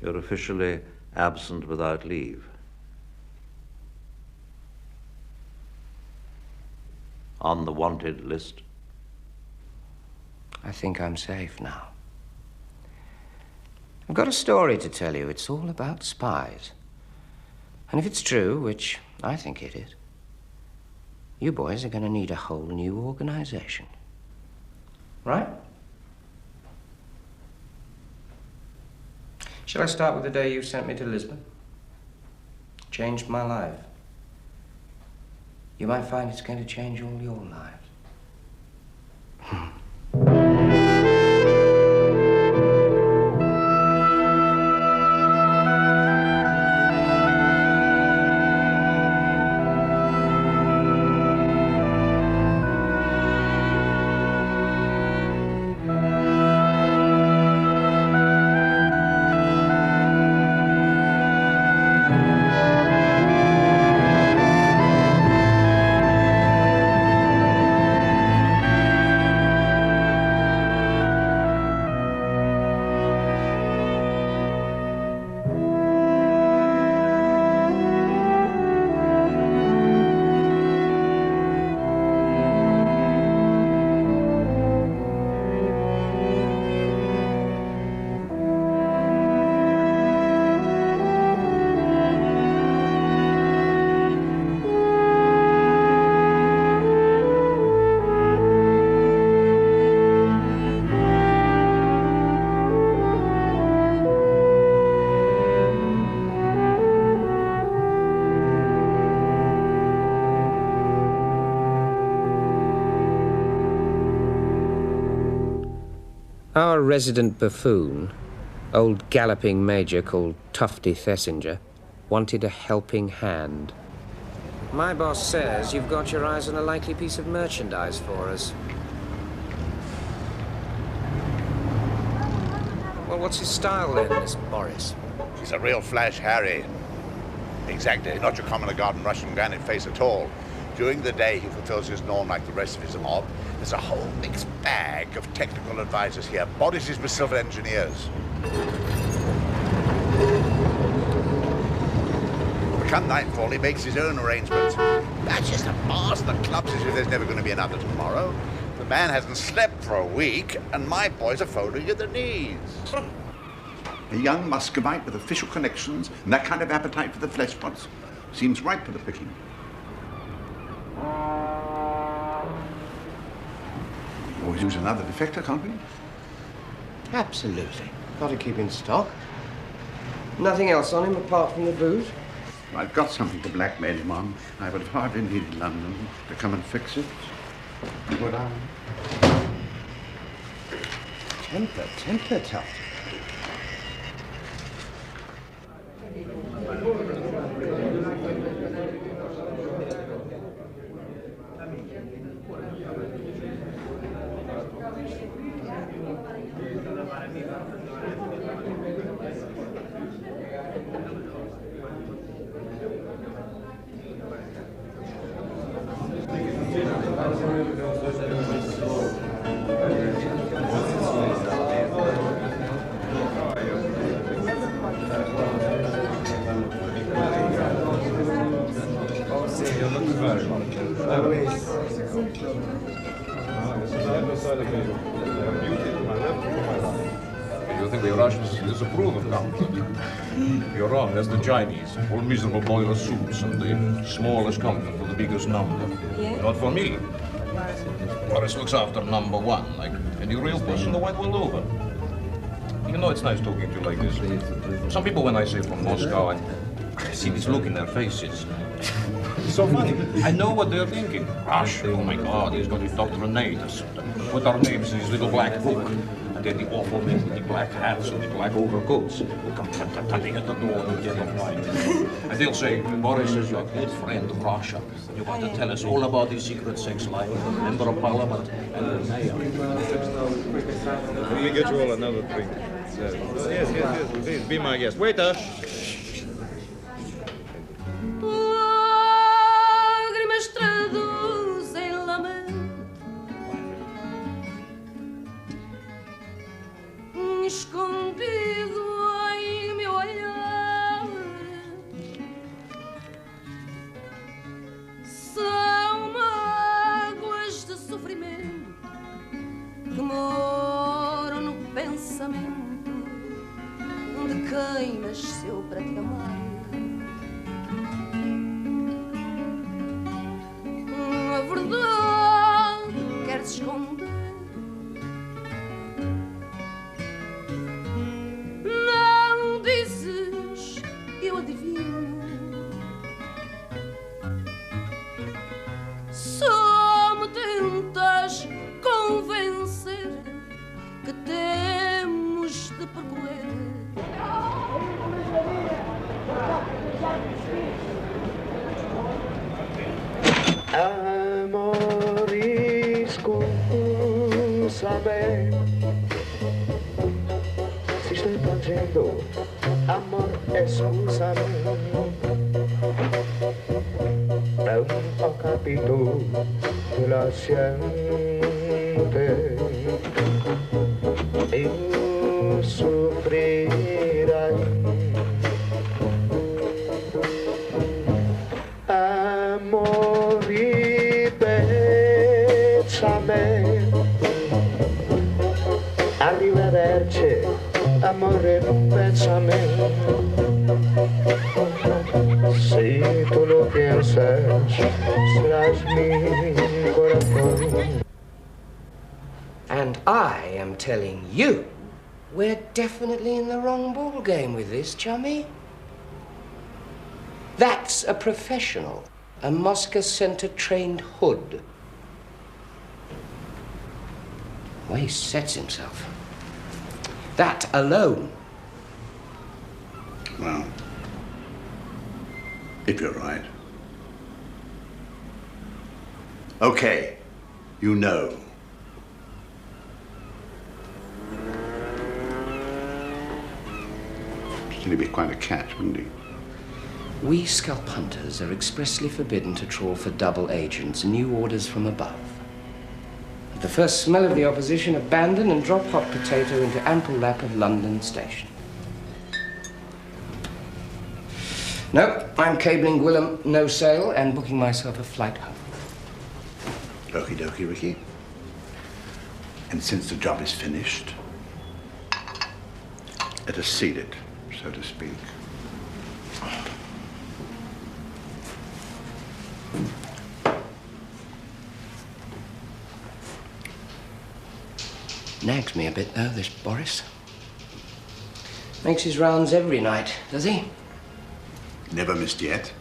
You're officially absent without leave. On the wanted list. I think I'm safe now. I've got a story to tell you. It's all about spies. And if it's true, which I think it is, you boys are going to need a whole new organization. Right? Shall I start with the day you sent me to Lisbon? Changed my life. You might find it's going to change all your lives. Our resident buffoon, old galloping major called Tufty Thesinger, wanted a helping hand. My boss says you've got your eyes on a likely piece of merchandise for us. Well, what's his style then, this Boris? He's a real flash Harry. Exactly, not your common garden Russian granite face at all. During the day, he fulfills his norm like the rest of his mob. There's a whole mixed bag of technical advisors here. Boris is with civil engineers. Come nightfall, he makes his own arrangements. That's just a farce. The club says there's never going to be another tomorrow. The man hasn't slept for a week, and my boys are folding at the knees. A young Muscovite with official connections and that kind of appetite for the flesh pots seems ripe for the picking. Always use another defector, can't we? Absolutely. Got to keep in stock. Nothing else on him apart from the booze? I've got something to blackmail him on. I would have hardly needed London to come and fix it. Would I? Temper, Tufty. You think the Russians disapprove of comfort? You're wrong, that's the Chinese. All miserable boiler suits and the smallest comfort for the biggest number. Yeah. Not for me. Boris looks after number one, like any real person the white world over. You know, it's nice talking to you like this. Some people, when I say from Moscow, I see this look in their faces. It's so funny. I know what they're thinking. Russia, oh my God, he's going to indoctrinate us. Put our names in his little black book. And then the awful men with the black hats and the black overcoats will come tapping at the door in the dead of night. And they'll say, Boris is your good friend, Russia. You want to tell us all about his secret sex life, member of parliament, and the mayor. Let me get you all another drink. Yes, please, be my guest. Waiter! Escondido em meu quem nasceu para te amar. A verdade queres esconder, não dizes, eu adivinho. Só me tentas convencer que temos de percorrer. Amorisco, saber se estou fazendo amor, escúchame. Não ho capito la siente, eu sofrerai. Amori bésame, arrivederci, amore bésame. Si tú lo piensas, serás mi corazón. And I am telling you, we're definitely in the wrong ball game with this, chummy. That's a professional, a Moscow Center trained hood. The way he sets himself. That alone. Well, if you're right. Okay, you know. He'd be quite a catch, wouldn't he? We scalp hunters are expressly forbidden to trawl for double agents, new orders from above. At the first smell of the opposition, abandon and drop hot potato into ample lap of London Station. No, I'm cabling Willem no sail and booking myself a flight home. Okie dokie, Ricky. And since the job is finished, let us seal it, so to speak. Nags me a bit, though, this Boris. Makes his rounds every night, does he? Never missed yet.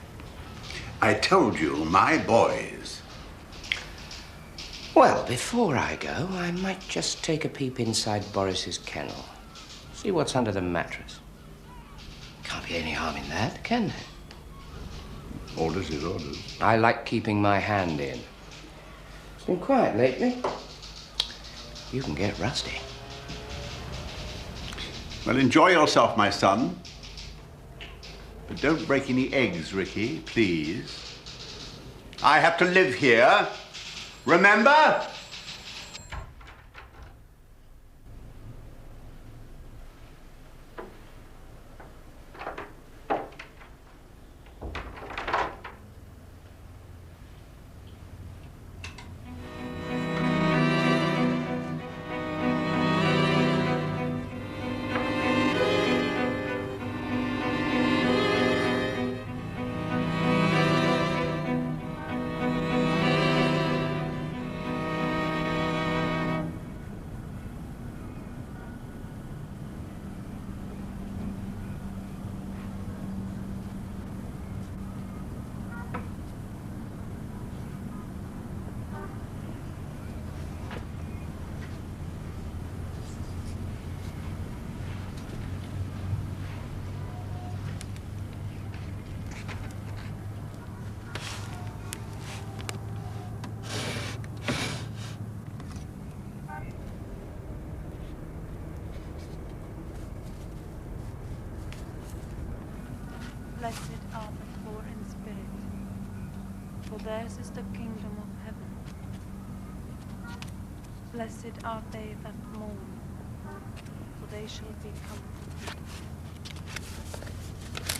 I told you, my boys. Well, before I go, I might just take a peep inside Boris's kennel. See what's under the mattress. Can't be any harm in that, can there? Orders is orders. I like keeping my hand in. It's been quiet lately. You can get rusty. Well, enjoy yourself, my son. But don't break any eggs, Ricky, please. I have to live here. Remember? Blessed are the poor in spirit, for theirs is the kingdom of heaven. Blessed are they that mourn, for they shall be comforted.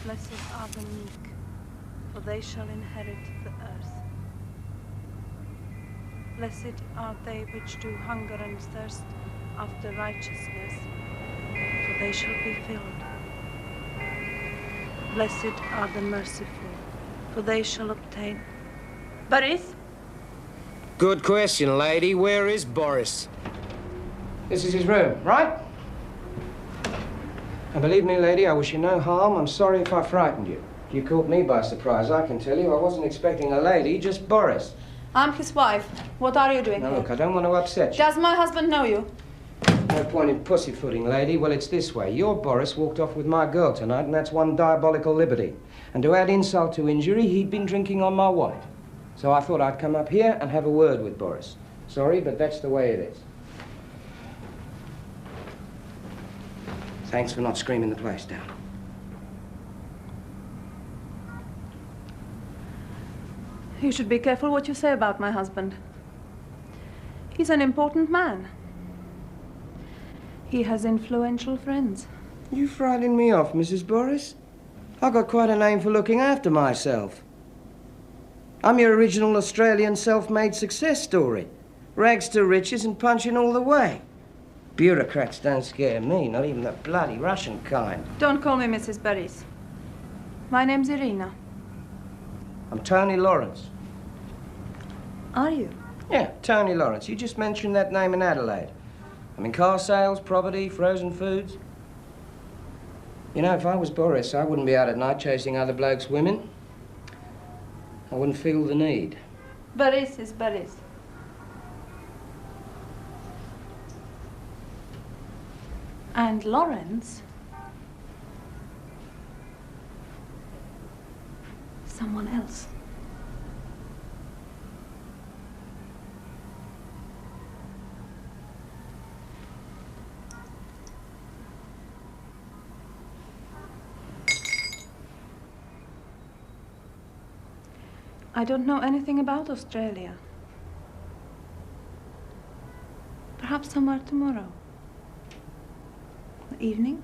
Blessed are the meek, for they shall inherit the earth. Blessed are they which do hunger and thirst after righteousness, for they shall be filled. Blessed are the merciful, for they shall obtain. Boris? Good question, lady. Where is Boris? This is his room, right? And believe me, lady, I wish you no harm. I'm sorry if I frightened you. You caught me by surprise, I can tell you. I wasn't expecting a lady, just Boris. I'm his wife. What are you doing Now, here? look, I don't want to upset you. Does my husband know you? No point in pussyfooting, lady. Well, it's this way. Your Boris walked off with my girl tonight, and that's one diabolical liberty. And to add insult to injury, he'd been drinking on my white. So I thought I'd come up here and have a word with Boris. Sorry, but that's the way it is. Thanks for not screaming the place down. You should be careful what you say about my husband. He's an important man. He has influential friends. You frightened me off, Mrs. Boris. I got quite a name for looking after myself. I'm your original Australian self-made success story. Rags to riches and punching all the way. Bureaucrats don't scare me, not even the bloody Russian kind. Don't call me Mrs. Boris. My name's Irina. I'm Tony Lawrence. Are you? Yeah, Tony Lawrence. You just mentioned that name in Adelaide. I'm in car sales, property, frozen foods. You know, if I was Boris, I wouldn't be out at night chasing other blokes' women. I wouldn't feel the need. Boris is Boris. And Lawrence? Someone else. I don't know anything about Australia. Perhaps somewhere tomorrow. Evening?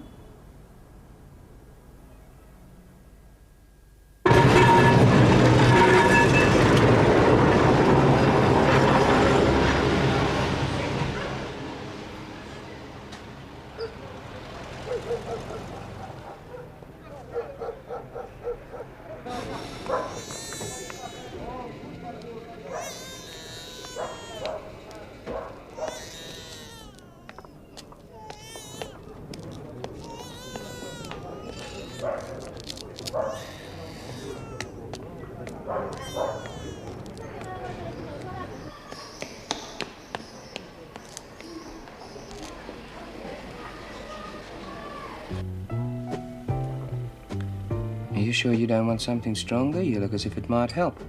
Are you sure you don't want something stronger? You look as if it might help.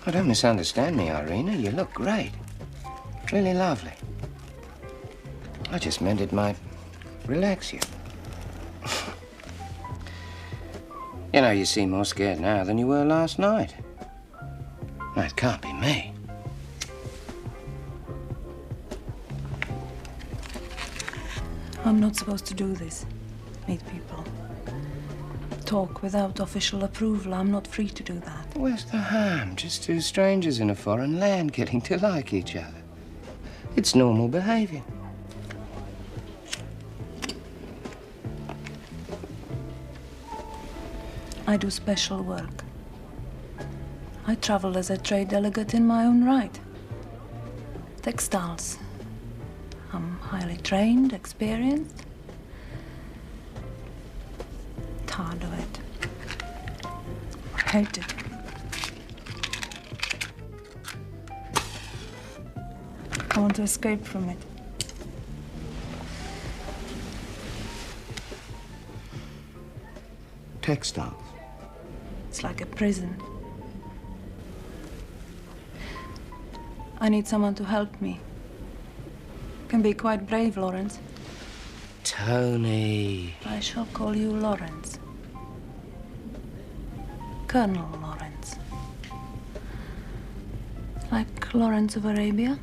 Oh, don't misunderstand me, Irina. You look great. Really lovely. I just meant it might relax you. You know, you seem more scared now than you were last night. No, it can't be me. I'm not supposed to do this. Meet people. Talk without official approval. I'm not free to do that. Where's the harm? Just two strangers in a foreign land getting to like each other. It's normal behavior. I do special work. I travel as a trade delegate in my own right. Textiles. I'm highly trained, experienced. Tired of it. Hate it. I want to escape from it. Textiles. It's like a prison. I need someone to help me. Can be quite brave, Lawrence. Tony. I shall call you Lawrence. Colonel Lawrence. Like Lawrence of Arabia?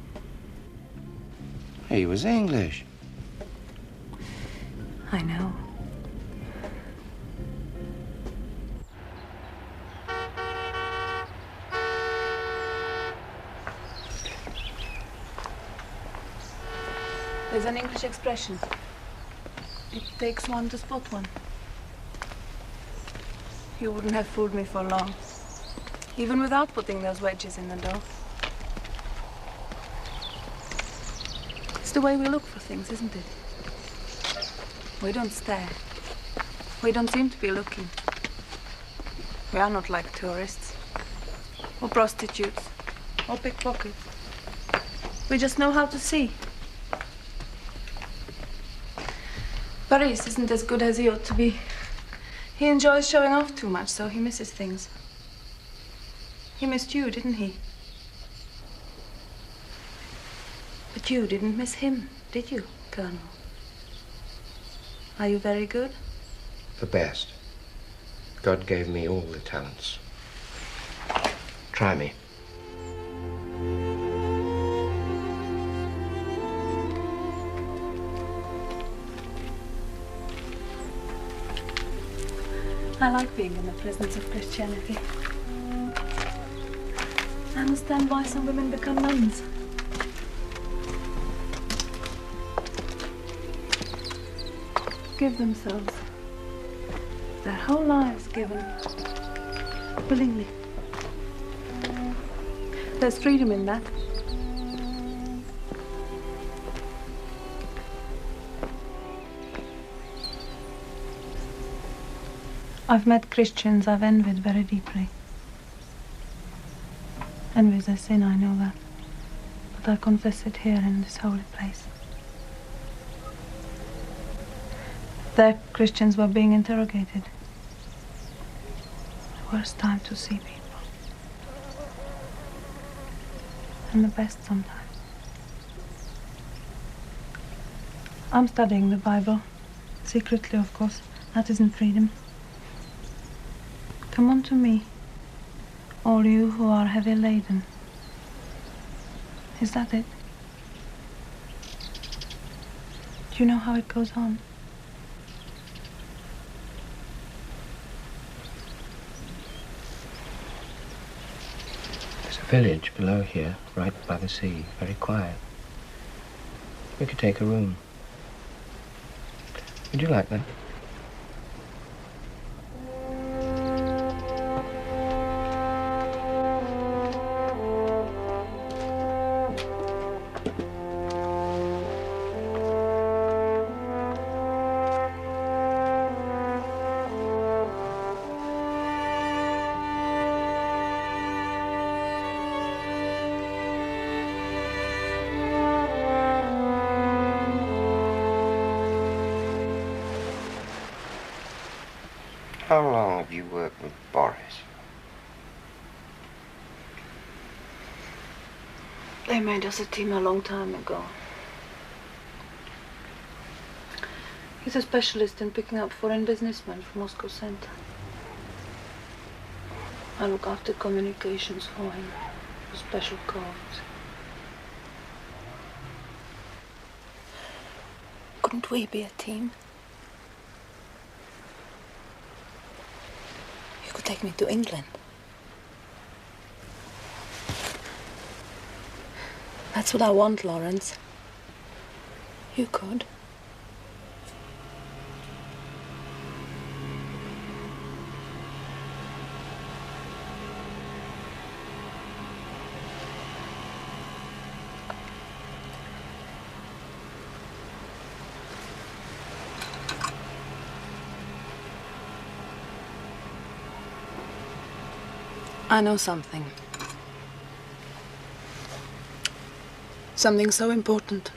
He was English. I know. There's an English expression. It takes one to spot one. You wouldn't have fooled me for long. Even without putting those wedges in the door. It's the way we look for things, isn't it? We don't stare. We don't seem to be looking. We are not like tourists, or prostitutes, or pickpockets. We just know how to see. Paris isn't as good as he ought to be. He enjoys showing off too much, so he misses things. He missed you, didn't he? But you didn't miss him, did you, Colonel? Are you very good? The best. God gave me all the talents. Try me. I like being in the presence of Christianity. I understand why some women become nuns. Give themselves. Their whole lives given. Willingly. There's freedom in that. I've met Christians I've envied very deeply. Envy's a sin, I know that. But I confess it here in this holy place. There, Christians were being interrogated. The worst time to see people. And the best sometimes. I'm studying the Bible. Secretly, of course. That isn't freedom. Come unto me, all you who are heavy laden. Is that it? Do you know how it goes on? There's a village below here, right by the sea, very quiet. We could take a room. Would you like that? How long have you worked with Boris? They made us a team a long time ago. He's a specialist in picking up foreign businessmen from Moscow Center. I look after communications for him, for special codes. Couldn't we be a team? You could take me to England. That's what I want, Lawrence. You could. I know something. Something so important.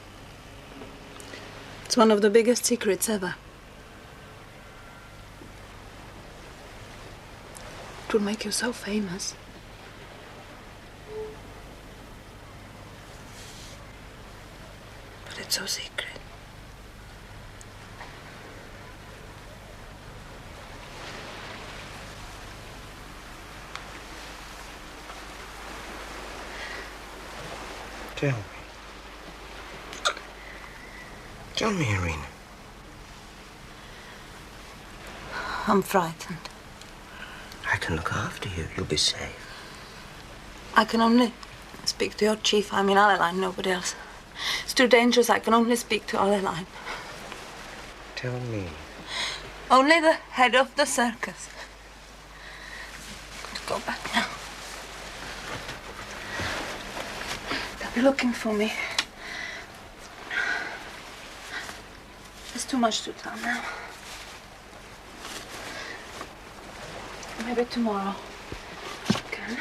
It's one of the biggest secrets ever. It would make you so famous. But it's so secret. Tell me. Tell me, Irina. I'm frightened. I can look after you. You'll be safe. I can only speak to your chief. I mean, Adeline, nobody else. It's too dangerous. I can only speak to Adeline. Tell me. Only the head of the circus. Go back now. They'll be looking for me. There's too much to tell now. Maybe tomorrow. Again.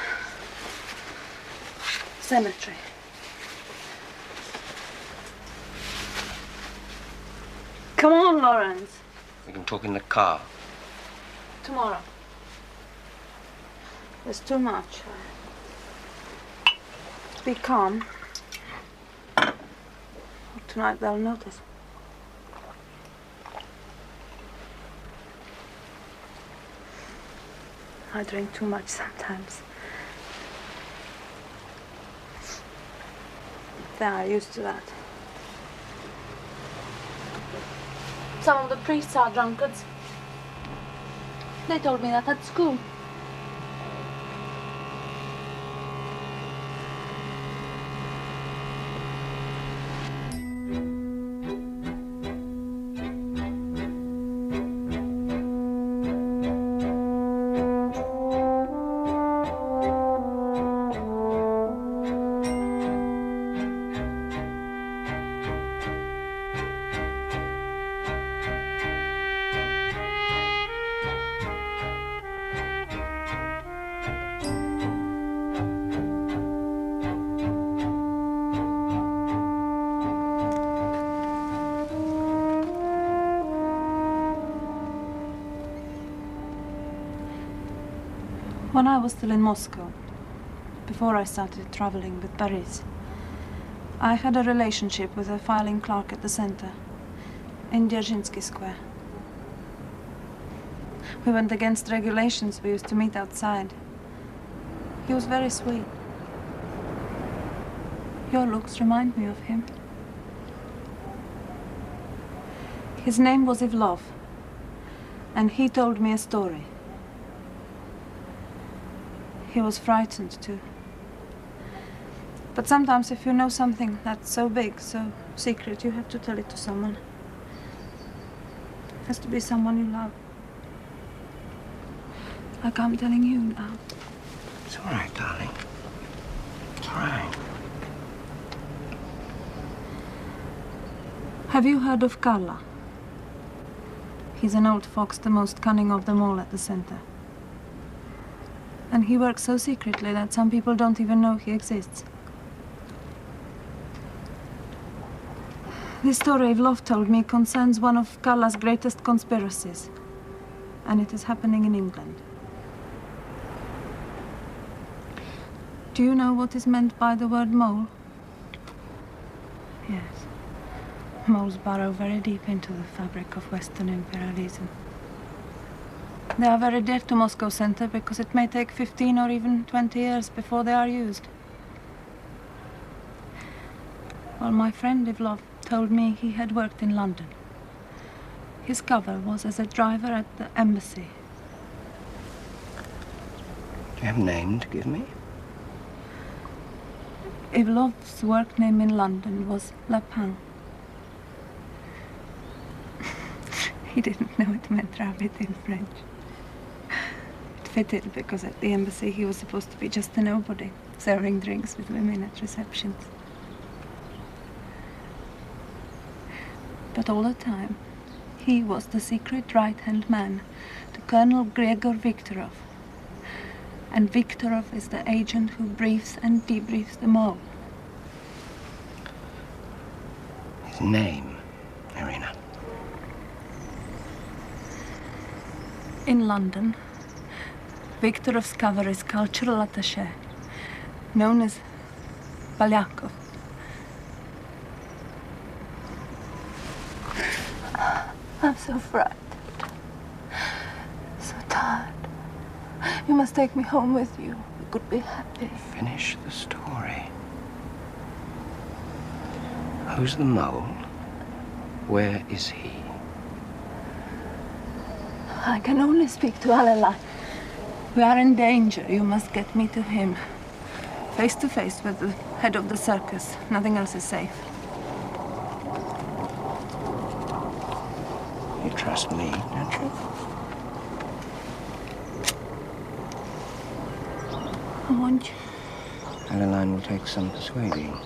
Cemetery. Come on, Lawrence. We can talk in the car. Tomorrow. There's too much. Be calm. Tonight they'll notice. I drink too much sometimes. They are used to that. Some of the priests are drunkards. They told me that at school. When I was still in Moscow, before I started traveling with Paris, I had a relationship with a filing clerk at the center, in Dzerzhinsky Square. We went against regulations. We used to meet outside. He was very sweet. Your looks remind me of him. His name was Ivlov, and he told me a story. He was frightened too. But sometimes if you know something that's so big, so secret, you have to tell it to someone. It has to be someone you love. Like I'm telling you now. It's all right, darling. It's all right. Have you heard of Karla? He's an old fox, the most cunning of them all at the center. And he works so secretly that some people don't even know he exists. This story Ivlov told me concerns one of Karla's greatest conspiracies. And it is happening in England. Do you know what is meant by the word mole? Yes. Moles burrow very deep into the fabric of Western imperialism. They are very dear to Moscow Center because it may take 15 or even 20 years before they are used. Well, my friend Ivlov told me he had worked in London. His cover was as a driver at the embassy. Do you have a name to give me? Ivlov's work name in London was Lapin. He didn't know it meant rabbit in French. It fitted because at the embassy he was supposed to be just a nobody, serving drinks with women at receptions. But all the time, he was the secret right-hand man to Colonel Gregor Viktorov. And Viktorov is the agent who briefs and debriefs them all. His name, Irina. In London, Viktorov's cover is cultural attaché, known as Polyakov. I'm so frightened, so tired. You must take me home with you. We could be happy. Finish the story. Who's the mole? Where is he? I can only speak to Alec. We are in danger. You must get me to him. Face to face with the head of the circus. Nothing else is safe. You trust me, don't you? want you. Adeline will take some persuading.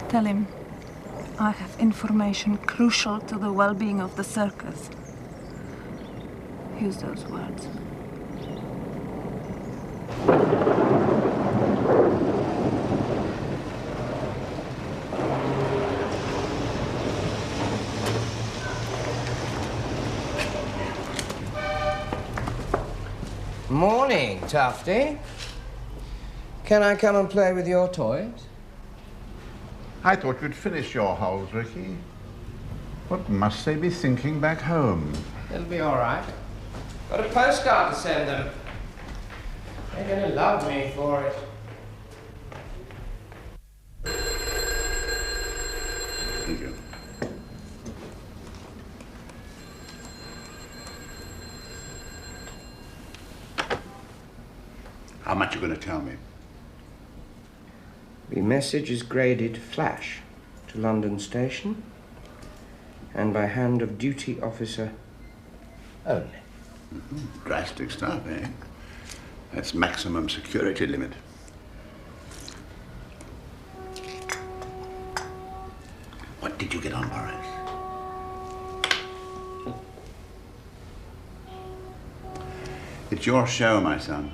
Tell him I have information crucial to the well-being of the circus. Use those words. Morning, Tufty. Can I come and play with your toys? I thought you'd finish your holes, Ricky. What must they be thinking back home? It'll be all right. Got a postcard to send them. They're going to love me for it. Thank you. How much are you going to tell me? The message is graded flash to London Station and by hand of duty officer only. Mm-hmm. Drastic stuff, eh? That's maximum security limit. What did you get on, Boris? It's your show, my son.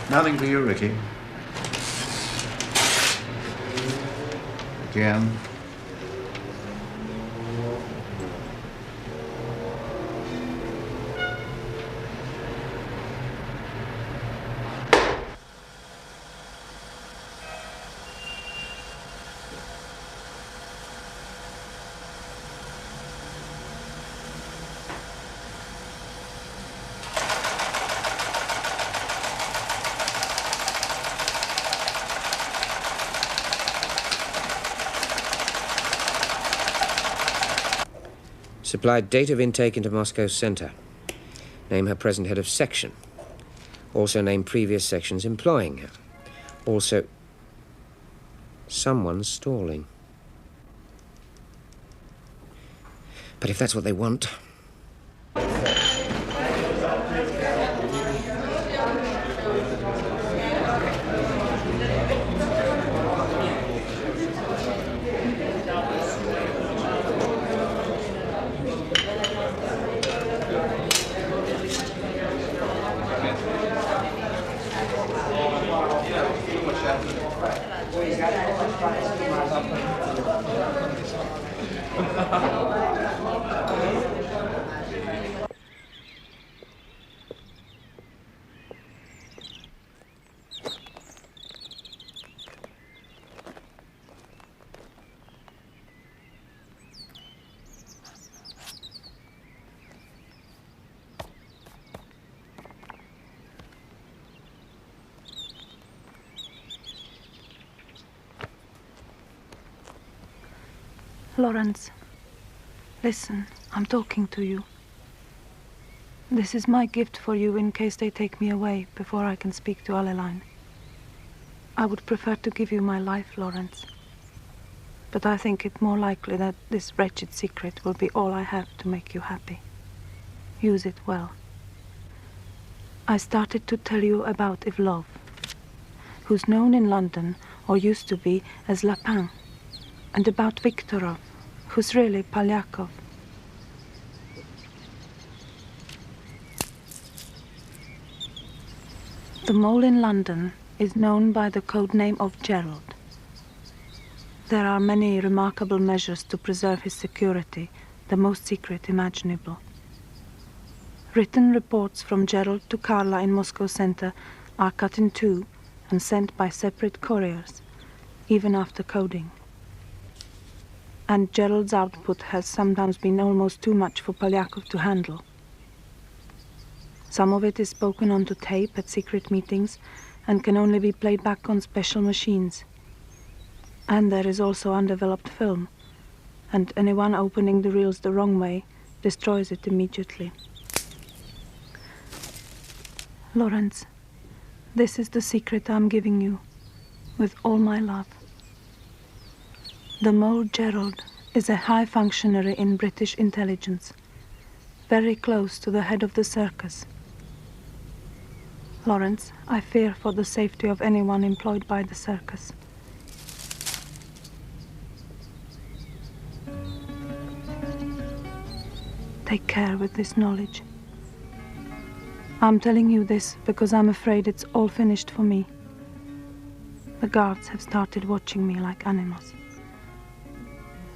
Nothing for you, Ricky. Again. Supplied date of intake into Moscow Center. Name her present head of section. Also name previous sections employing her. Also, someone's stalling. But if that's what they want... Lawrence, listen, I'm talking to you. This is my gift for you in case they take me away before I can speak to Adeline. I would prefer to give you my life, Lawrence. But I think it more likely that this wretched secret will be all I have to make you happy. Use it well. I started to tell you about Ivlov, who's known in London, or used to be, as Lapin, and about Viktorov, who's really Polyakov. The mole in London is known by the code name of Gerald. There are many remarkable measures to preserve his security, the most secret imaginable. Written reports from Gerald to Carla in Moscow Center are cut in two and sent by separate couriers, even after coding. And Gerald's output has sometimes been almost too much for Polyakov to handle. Some of it is spoken onto tape at secret meetings and can only be played back on special machines. And there is also undeveloped film, and anyone opening the reels the wrong way destroys it immediately. Lawrence, this is the secret I'm giving you, with all my love. The mole Gerald is a high functionary in British intelligence, very close to the head of the circus. Lawrence, I fear for the safety of anyone employed by the circus. Take care with this knowledge. I'm telling you this because I'm afraid it's all finished for me. The guards have started watching me like animals.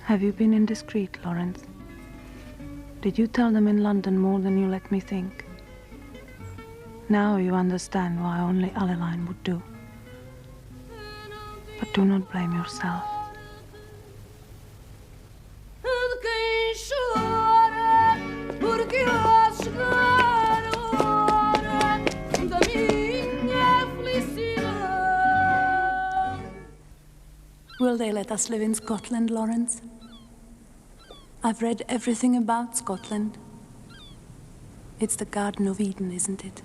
Have you been indiscreet, Lawrence? Did you tell them in London more than you let me think? Now you understand why only Adeline would do. But do not blame yourself. Will they let us live in Scotland, Lawrence? I've read everything about Scotland. It's the Garden of Eden, isn't it?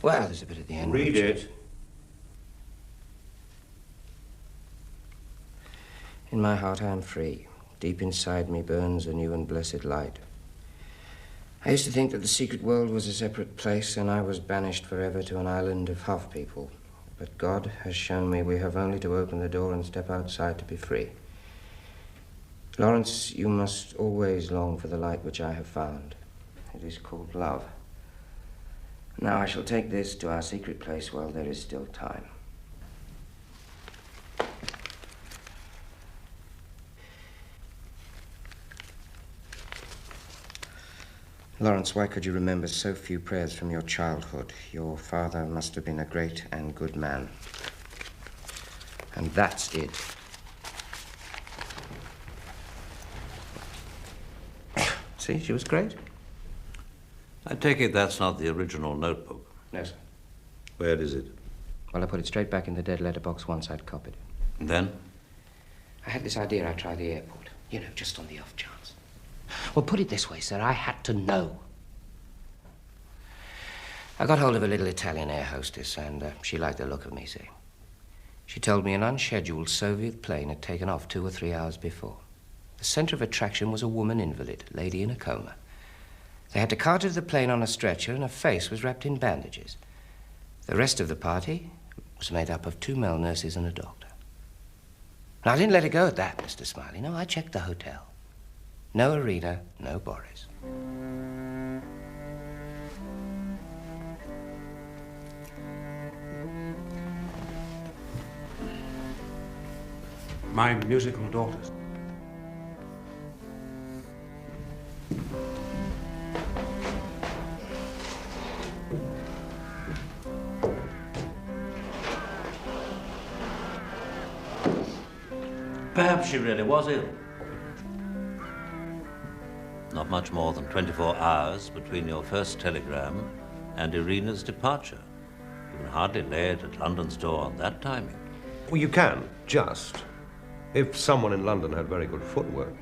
Well, there's a bit at the end. Read it. In my heart I am free. Deep inside me burns a new and blessed light. I used to think that the secret world was a separate place and I was banished forever to an island of half people. But God has shown me we have only to open the door and step outside to be free. Lawrence, you must always long for the light which I have found. It is called love. Now I shall take this to our secret place while there is still time. Lawrence, why could you remember so few prayers from your childhood? Your father must have been a great and good man. And that's it. See, she was great. I take it that's not the original notebook? No, sir. Where is it? Well, I put it straight back in the dead letter box once I'd copied it. And then? I had this idea I'd try the airport. You know, just on the off chance. Well, put it this way, sir, I had to know. I got hold of a little Italian air hostess, and she liked the look of me, see. She told me an unscheduled Soviet plane had taken off 2 or 3 hours before. The center of attraction was a woman invalid, a lady in a coma. They had to cart her to the plane on a stretcher, and her face was wrapped in bandages. The rest of the party was made up of 2 male nurses and a doctor. And I didn't let it go at that, Mr. Smailey. No, I checked the hotel. No Arena, no Boris. My musical daughters. Perhaps she really was ill. Not much more than 24 hours between your first telegram and Irina's departure. You can hardly lay it at London's door on that timing. Well, you can, just. If someone in London had very good footwork.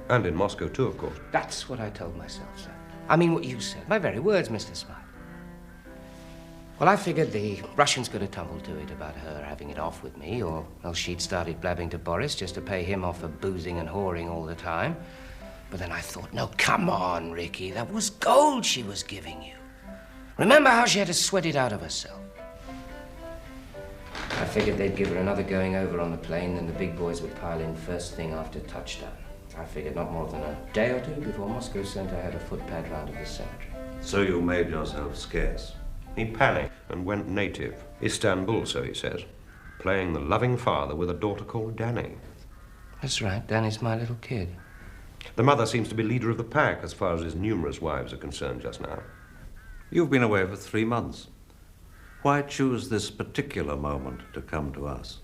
And in Moscow, too, of course. That's what I told myself, sir. I mean what you said. My very words, Mr. Smailey. Well, I figured the Russian's going to tumble to it about her having it off with me, or else she'd started blabbing to Boris just to pay him off for boozing and whoring all the time. But then I thought, no, come on, Ricky. That was gold she was giving you. Remember how she had to sweat it out of herself? I figured they'd give her another going over on the plane, then the big boys would pile in first thing after touchdown. I figured not more than a day or two before Moscow sent her had a footpad round to the cemetery. So you made yourself scarce. He panicked and went native. Istanbul, so he says. Playing the loving father with a daughter called Danny. That's right, Danny's my little kid. The mother seems to be leader of the pack as far as his numerous wives are concerned just now. You've been away for 3 months. Why choose this particular moment to come to us?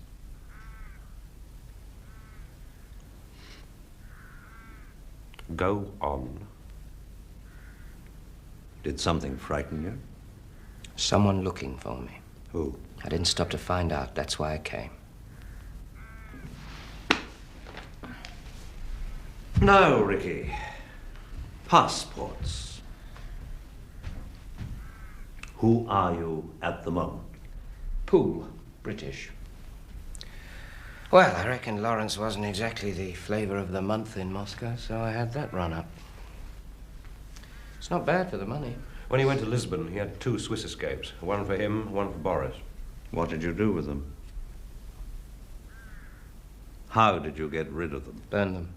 Go on. Did something frighten you? Someone looking for me. Who? I didn't stop to find out. That's why I came. No, Ricky. Passports. Who are you at the moment? Poole, British. Well, I reckon Lawrence wasn't exactly the flavor of the month in Moscow, so I had that run up. It's not bad for the money. When he went to Lisbon, he had 2 Swiss escapes. One for him, one for Boris. What did you do with them? How did you get rid of them? Burn them.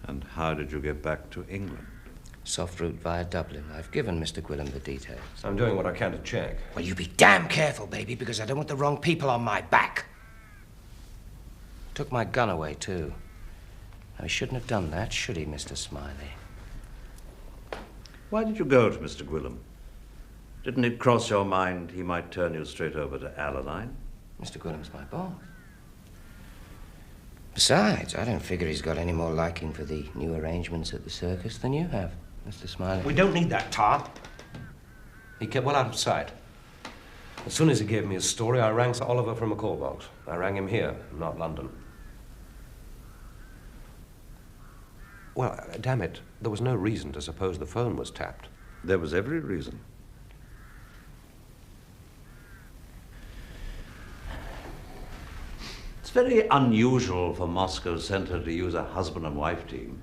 And how did you get back to England? Soft route via Dublin. I've given Mr. Gwilym the details. I'm doing what I can to check. Well, you be damn careful, baby, because I don't want the wrong people on my back. Took my gun away, too. Now, he shouldn't have done that, should he, Mr. Smailey? Why did you go to Mr. Gwilym? Didn't it cross your mind he might turn you straight over to Alaline? Mr. Gwilym's my boss. Besides, I don't figure he's got any more liking for the new arrangements at the circus than you have, Mr. Smailey. We don't need that, Tar. He kept well out of sight. As soon as he gave me his story, I rang Sir Oliver from a call box. I rang him here, not London. Well, damn it, there was no reason to suppose the phone was tapped. There was every reason. It's very unusual for Moscow Center to use a husband and wife team.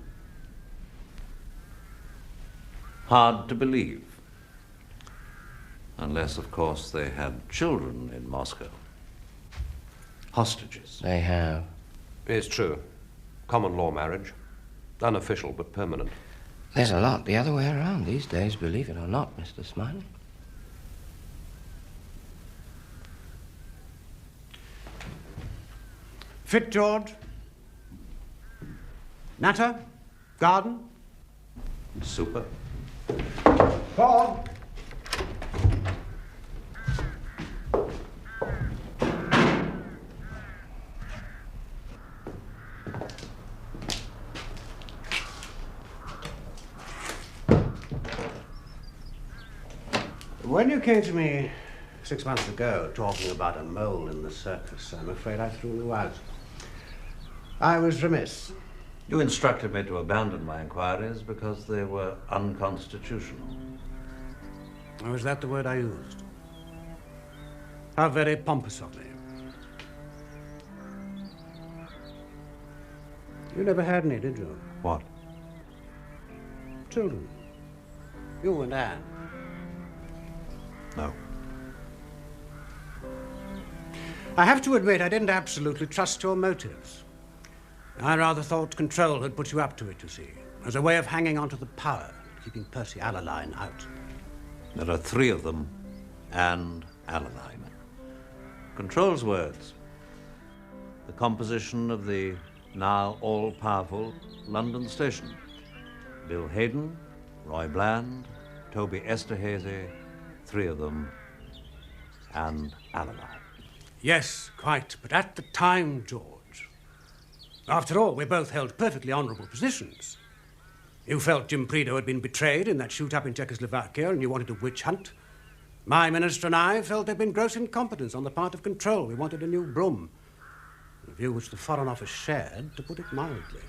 Hard to believe. Unless, of course, they had children in Moscow. Hostages. They have. It's true. Common law marriage. Unofficial, but permanent. There's a lot the other way around these days, believe it or not, Mr. Smailey. Fit, George? Natter? Garden? Super. Paul? When you came to me 6 months ago talking about a mole in the circus, I'm afraid I threw you out. I was remiss. You instructed me to abandon my inquiries because they were unconstitutional. Oh, is that the word I used? How very pompous of me. You never had any, did you? What? Children. You and Anne. No. I have to admit I didn't absolutely trust your motives. I rather thought control had put you up to it, you see, as a way of hanging on to the power, keeping Percy Alaline out. There are 3 of them, and Alaline. Control's words. The composition of the now all-powerful London station. Bill Hayden, Roy Bland, Toby Esterhazy, 3 of them, and Alaline. Yes, quite, but at the time, George. After all, we both held perfectly honourable positions. You felt Jim Prideaux had been betrayed in that shoot-up in Czechoslovakia and you wanted a witch hunt. My minister and I felt there'd been gross incompetence on the part of control. We wanted a new broom. A view which the Foreign Office shared, to put it mildly.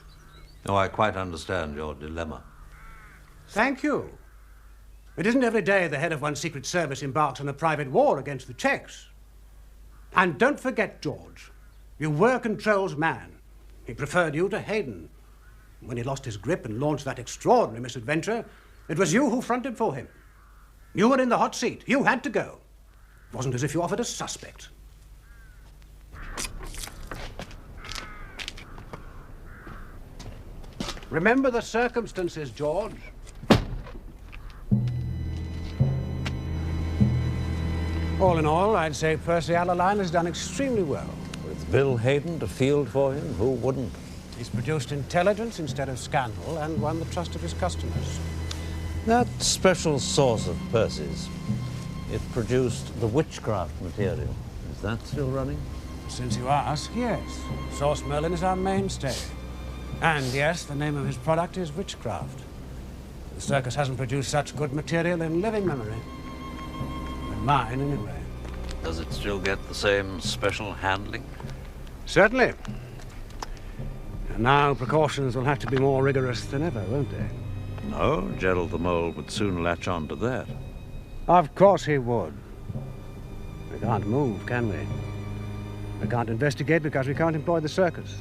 Oh, I quite understand your dilemma. Thank you. It isn't every day the head of one's secret service embarks on a private war against the Czechs. And don't forget, George, you were Control's man. He preferred you to Hayden. When he lost his grip and launched that extraordinary misadventure, it was you who fronted for him. You were in the hot seat. You had to go. It wasn't as if you offered a suspect. Remember the circumstances, George. All in all, I'd say Percy Alaline has done extremely well. With Bill Hayden to field for him, who wouldn't? He's produced intelligence instead of scandal and won the trust of his customers. That special sauce of Percy's, it produced the witchcraft material. Is that still running? since you ask, yes. Sauce Merlin is our mainstay. And yes, the name of his product is witchcraft. The circus hasn't produced such good material in living memory. In mine, anyway. Does it still get the same special handling? Certainly. And now precautions will have to be more rigorous than ever, won't they? No, Gerald the Mole would soon latch on to that. Of course he would. We can't move, can we? We can't investigate because we can't employ the circus.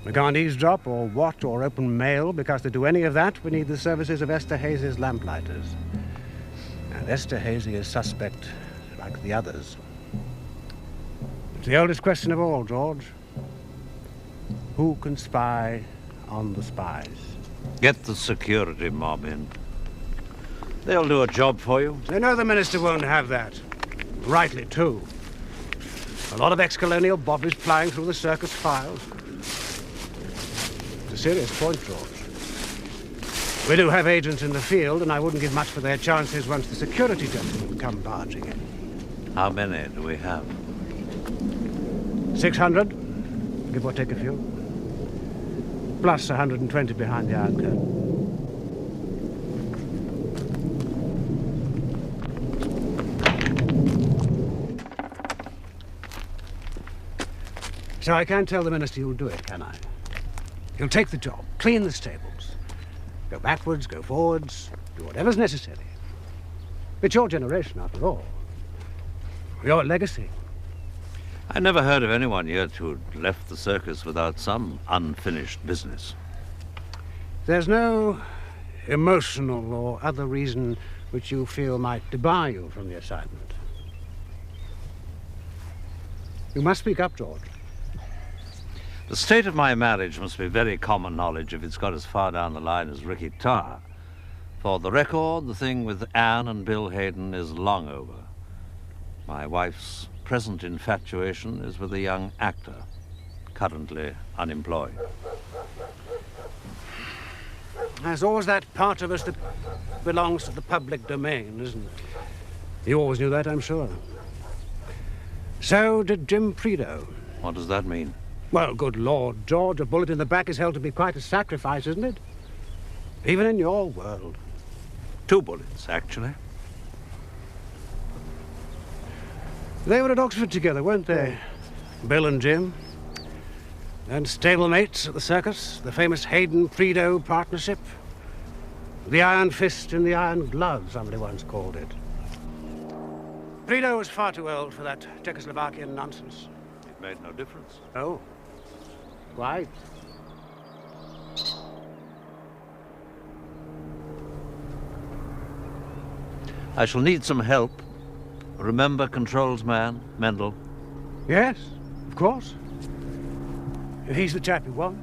We can't eavesdrop or watch or open mail because to do any of that we need the services of Esther Hazy's lamplighters. And Esther Hazy is suspect like the others. It's the oldest question of all, George. Who can spy on the spies? Get the security mob in. They'll do a job for you. They know the minister won't have that. Rightly, too. A lot of ex-colonial bobbies plying through the circus files. It's a serious point, George. We do have agents in the field, and I wouldn't give much for their chances once the security gentlemen come barging in. How many do we have? 600, give or take a few. Plus 120 behind the Iron Curtain. So I can't tell the minister you'll do it, can I? You'll take the job, clean the stables, go backwards, go forwards, do whatever's necessary. It's your generation, after all. Your legacy. I never heard of anyone yet who'd left the circus without some unfinished business. There's no emotional or other reason which you feel might debar you from the assignment. You must speak up, George. The state of my marriage must be very common knowledge if it's got as far down the line as Ricky Tarr. For the record, the thing with Anne and Bill Hayden is long over. My wife's present infatuation is with a young actor, currently unemployed. There's always that part of us that belongs to the public domain, isn't it? You always knew that, I'm sure. So did Jim Prideaux. What does that mean? Well, good Lord, George, a bullet in the back is held to be quite a sacrifice, isn't it? Even in your world. 2 bullets, actually. They were at Oxford together, weren't they? Bill and Jim. And stablemates at the circus, the famous Hayden-Prideaux partnership. The iron fist in the iron glove, somebody once called it. Prideaux was far too old for that Czechoslovakian nonsense. It made no difference. Oh. Why? I shall need some help. Remember Control's man, Mendel? Yes, of course. If he's the chap you want.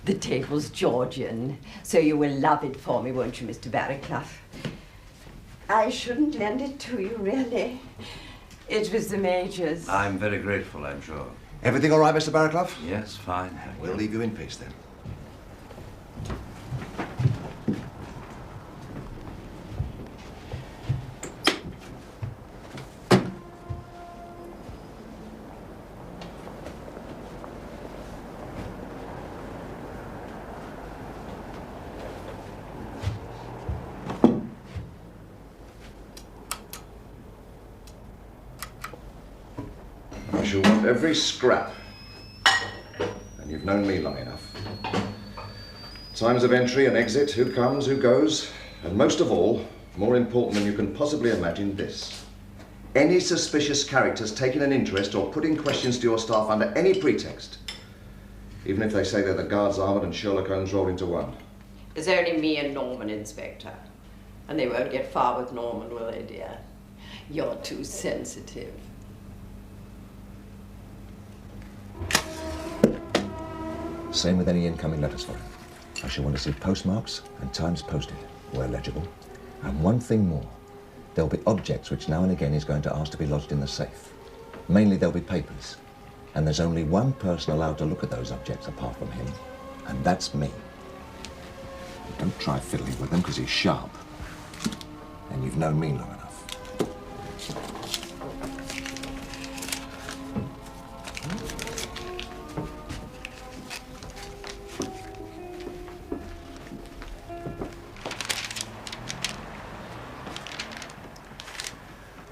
The table's Georgian, so you will love it for me, won't you, Mr. Barraclough? I shouldn't lend it to you, really. It was the Major's. I'm very grateful, I'm sure. Everything all right, Mr. Barraclough? Yes, fine. We'll leave you in peace, then. I shall want every scrap. And you've known me long enough. Times of entry and exit, who comes, who goes, and most of all, more important than you can possibly imagine, this. Any suspicious characters taking an interest or putting questions to your staff under any pretext. Even if they say they're the Guards Armoured and Sherlock Holmes rolled into one. There's only me and Norman, Inspector. And they won't get far with Norman, will they, dear? You're too sensitive. Same with any incoming letters for him. I shall want to see postmarks and times posted, where legible. And one thing more. There'll be objects which now and again he's going to ask to be lodged in the safe. Mainly there'll be papers. And there's only one person allowed to look at those objects apart from him, and that's me. Don't try fiddling with him, because he's sharp. And you've known me long enough.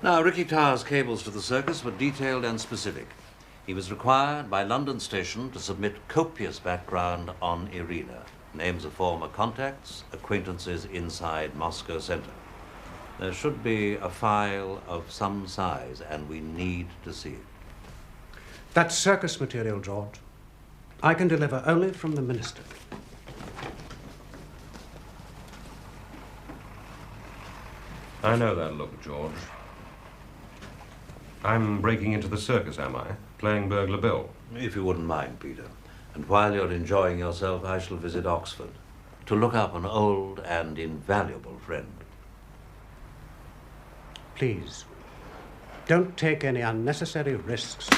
Now, Ricky Tarr's cables to the circus were detailed and specific. He was required by London Station to submit copious background on Irina, names of former contacts, acquaintances inside Moscow Center. There should be a file of some size, and we need to see it. That's circus material, George. I can deliver only from the minister. I know that look, George. I'm breaking into the circus, am I? Playing burglar Bill? If you wouldn't mind, Peter. And while you're enjoying yourself, I shall visit Oxford to look up an old and invaluable friend. Please, don't take any unnecessary risks.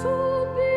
To be